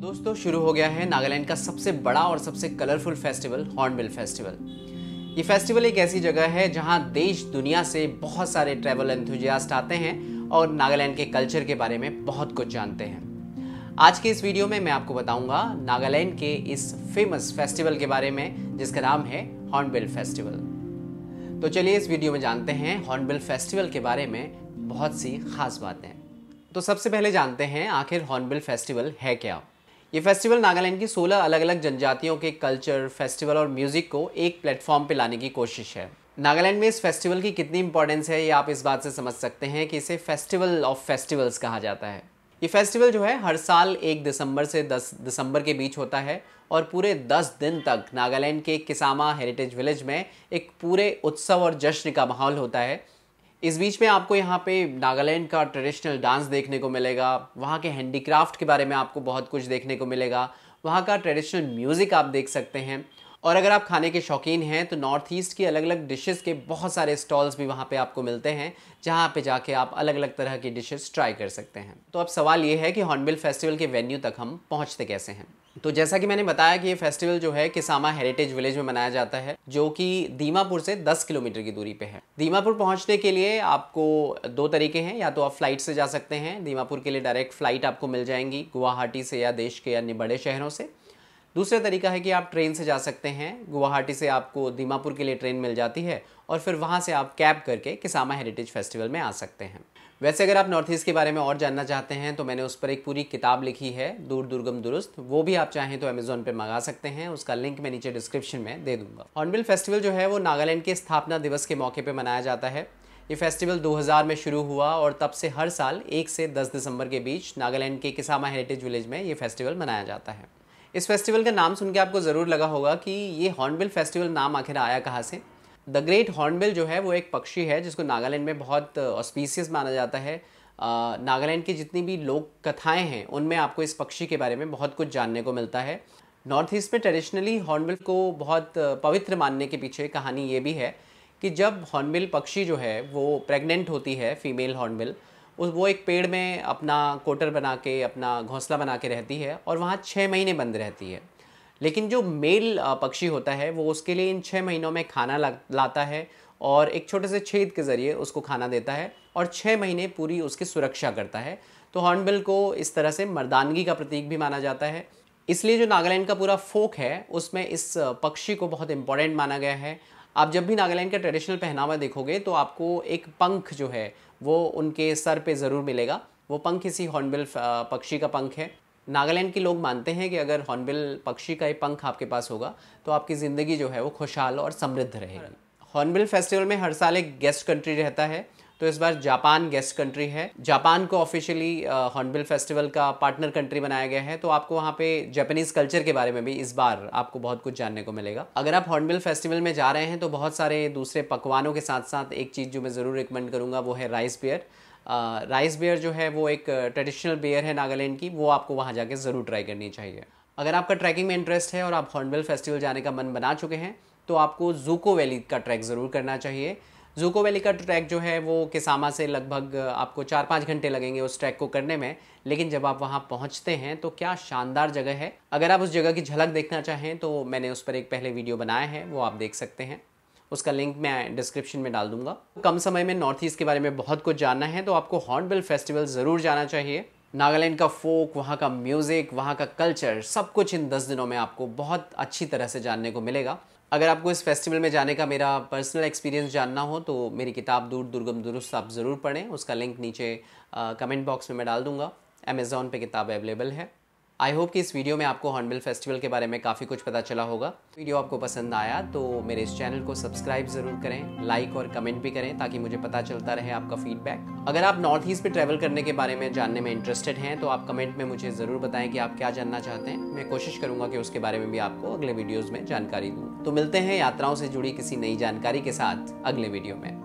दोस्तों शुरू हो गया है नागालैंड का सबसे बड़ा और सबसे कलरफुल फेस्टिवल हॉर्नबिल फेस्टिवल। ये फेस्टिवल एक ऐसी जगह है जहां देश दुनिया से बहुत सारे ट्रैवल एंथुजियास्ट आते हैं और नागालैंड के कल्चर के बारे में बहुत कुछ जानते हैं। आज के इस वीडियो में मैं आपको बताऊंगा नागालैंड के इस फेमस फेस्टिवल के बारे में जिसका नाम है हॉर्नबिल फेस्टिवल। तो चलिए इस वीडियो में जानते हैं हॉर्नबिल फेस्टिवल के बारे में बहुत सी खास बातें। तो सबसे पहले जानते हैं आखिर हॉर्नबिल फेस्टिवल है क्या। ये फेस्टिवल नागालैंड की 16 अलग अलग जनजातियों के कल्चर, फेस्टिवल और म्यूजिक को एक प्लेटफॉर्म पे लाने की कोशिश है। नागालैंड में इस फेस्टिवल की कितनी इंपॉर्टेंस है ये आप इस बात से समझ सकते हैं कि इसे फेस्टिवल ऑफ फेस्टिवल्स कहा जाता है। ये फेस्टिवल जो है हर साल 1 दिसंबर से 10 दिसंबर के बीच होता है और पूरे 10 दिन तक नागालैंड के किसामा हेरिटेज विलेज में एक पूरे उत्सव और जश्न का माहौल होता है। इस बीच में आपको यहाँ पे नागालैंड का ट्रेडिशनल डांस देखने को मिलेगा, वहाँ के हैंडीक्राफ्ट के बारे में आपको बहुत कुछ देखने को मिलेगा, वहाँ का ट्रेडिशनल म्यूज़िक आप देख सकते हैं। और अगर आप खाने के शौकीन हैं तो नॉर्थ ईस्ट की अलग अलग डिशेस के बहुत सारे स्टॉल्स भी वहाँ पे आपको मिलते हैं जहाँ पे जाके आप अलग अलग तरह की डिशेस ट्राई कर सकते हैं। तो अब सवाल ये है कि हॉर्नबिल फेस्टिवल के वेन्यू तक हम पहुँचते कैसे हैं। तो जैसा कि मैंने बताया कि ये फेस्टिवल जो है किसामा हेरिटेज विलेज में मनाया जाता है जो कि दीमापुर से 10 किलोमीटर की दूरी पे है। दीमापुर पहुंचने के लिए आपको 2 तरीके हैं, या तो आप फ्लाइट से जा सकते हैं, दीमापुर के लिए डायरेक्ट फ्लाइट आपको मिल जाएंगी गुवाहाटी से या देश के अन्य बड़े शहरों से। दूसरा तरीका है कि आप ट्रेन से जा सकते हैं, गुवाहाटी से आपको दीमापुर के लिए ट्रेन मिल जाती है और फिर वहाँ से आप कैब करके किसामा हेरिटेज फेस्टिवल में आ सकते हैं। वैसे अगर आप नॉर्थ ईस्ट के बारे में और जानना चाहते हैं तो मैंने उस पर एक पूरी किताब लिखी है, दूर दुर्गम दुरुस्त, वो भी आप चाहें तो अमेजोन पे मंगा सकते हैं, उसका लिंक मैं नीचे डिस्क्रिप्शन में दे दूंगा। हॉर्नबिल फेस्टिवल जो है वो नागालैंड के स्थापना दिवस के मौके पर मनाया जाता है। ये फेस्टिवल 2000 में शुरू हुआ और तब से हर साल 1 से 10 दिसंबर के बीच नागालैंड के किसामा हेरिटेज विलेज में ये फेस्टिवल मनाया जाता है। इस फेस्टिवल का नाम सुन के आपको ज़रूर लगा होगा कि ये हॉर्नबिल फेस्टिवल नाम आखिर आया कहाँ से। द ग्रेट हॉर्नबिल जो है वो एक पक्षी है जिसको नागालैंड में बहुत ऑस्पीशियस माना जाता है। नागालैंड की जितनी भी लोक कथाएं हैं उनमें आपको इस पक्षी के बारे में बहुत कुछ जानने को मिलता है। नॉर्थ ईस्ट में ट्रेडिशनली हॉर्नबिल को बहुत पवित्र मानने के पीछे कहानी ये भी है कि जब हॉर्नबिल पक्षी जो है वो प्रेग्नेंट होती है, फीमेल हॉर्नबिल, वो एक पेड़ में अपना कोटर बना के, अपना घोंसला बना के रहती है और वहाँ 6 महीने बंद रहती है। लेकिन जो मेल पक्षी होता है वो उसके लिए इन 6 महीनों में खाना लाता है और एक छोटे से छेद के ज़रिए उसको खाना देता है और 6 महीने पूरी उसकी सुरक्षा करता है। तो हॉर्नबिल को इस तरह से मर्दानगी का प्रतीक भी माना जाता है। इसलिए जो नागालैंड का पूरा फोक है उसमें इस पक्षी को बहुत इंपॉर्टेंट माना गया है। आप जब भी नागालैंड का ट्रेडिशनल पहनावा देखोगे तो आपको एक पंख जो है वो उनके सर पे ज़रूर मिलेगा। वो पंख इसी हॉर्नबिल पक्षी का पंख है। नागालैंड के लोग मानते हैं कि अगर हॉर्नबिल पक्षी का ये पंख आपके पास होगा तो आपकी ज़िंदगी जो है वो खुशहाल और समृद्ध रहेगी। हॉर्नबिल फेस्टिवल में हर साल एक गेस्ट कंट्री रहता है, तो इस बार जापान गेस्ट कंट्री है। जापान को ऑफिशियली हॉर्नबिल फेस्टिवल का पार्टनर कंट्री बनाया गया है, तो आपको वहाँ पे जापानीज़ कल्चर के बारे में भी इस बार आपको बहुत कुछ जानने को मिलेगा। अगर आप हॉर्नबिल फेस्टिवल में जा रहे हैं तो बहुत सारे दूसरे पकवानों के साथ साथ एक चीज़ जो मैं ज़रूर रिकमेंड करूँगा वो है राइस बियर। राइस बियर जो है वो एक ट्रेडिशनल बियर है नागालैंड की, वो आपको वहाँ जाके ज़रूर ट्राई करनी चाहिए। अगर आपका ट्रैकिंग में इंटरेस्ट है और आप हॉर्नबिल फेस्टिवल जाने का मन बना चुके हैं तो आपको जूको वैली का ट्रैक ज़रूर करना चाहिए। जूको वैली का ट्रैक जो है वो किसामा से लगभग आपको 4-5 घंटे लगेंगे उस ट्रैक को करने में, लेकिन जब आप वहाँ पहुँचते हैं तो क्या शानदार जगह है। अगर आप उस जगह की झलक देखना चाहें तो मैंने उस पर एक पहले वीडियो बनाया है, वो आप देख सकते हैं, उसका लिंक मैं डिस्क्रिप्शन में डाल दूंगा। कम समय में नॉर्थ ईस्ट के बारे में बहुत कुछ जानना है तो आपको हॉर्नबिल फेस्टिवल ज़रूर जाना चाहिए। नागालैंड का फोक, वहाँ का म्यूज़िक, वहाँ का कल्चर, सब कुछ इन 10 दिनों में आपको बहुत अच्छी तरह से जानने को मिलेगा। अगर आपको इस फेस्टिवल में जाने का मेरा पर्सनल एक्सपीरियंस जानना हो तो मेरी किताब दूर दुर्गम दुरुस्त आप ज़रूर पढ़ें, उसका लिंक नीचे कमेंट बॉक्स में मैं डाल दूंगा। अमेज़ॉन पे किताब अवेलेबल है। आई होप कि इस वीडियो में आपको हॉर्नबिल फेस्टिवल के बारे में काफ़ी कुछ पता चला होगा। वीडियो आपको पसंद आया तो मेरे इस चैनल को सब्सक्राइब ज़रूर करें, लाइक और कमेंट भी करें ताकि मुझे पता चलता रहे आपका फीडबैक। अगर आप नॉर्थ ईस्ट पे ट्रैवल करने के बारे में जानने में इंटरेस्टेड हैं तो आप कमेंट में मुझे ज़रूर बताएं कि आप क्या जानना चाहते हैं। मैं कोशिश करूँगा कि उसके बारे में भी आपको अगले वीडियोज़ में जानकारी दूँ। तो मिलते हैं यात्राओं से जुड़ी किसी नई जानकारी के साथ अगले वीडियो में।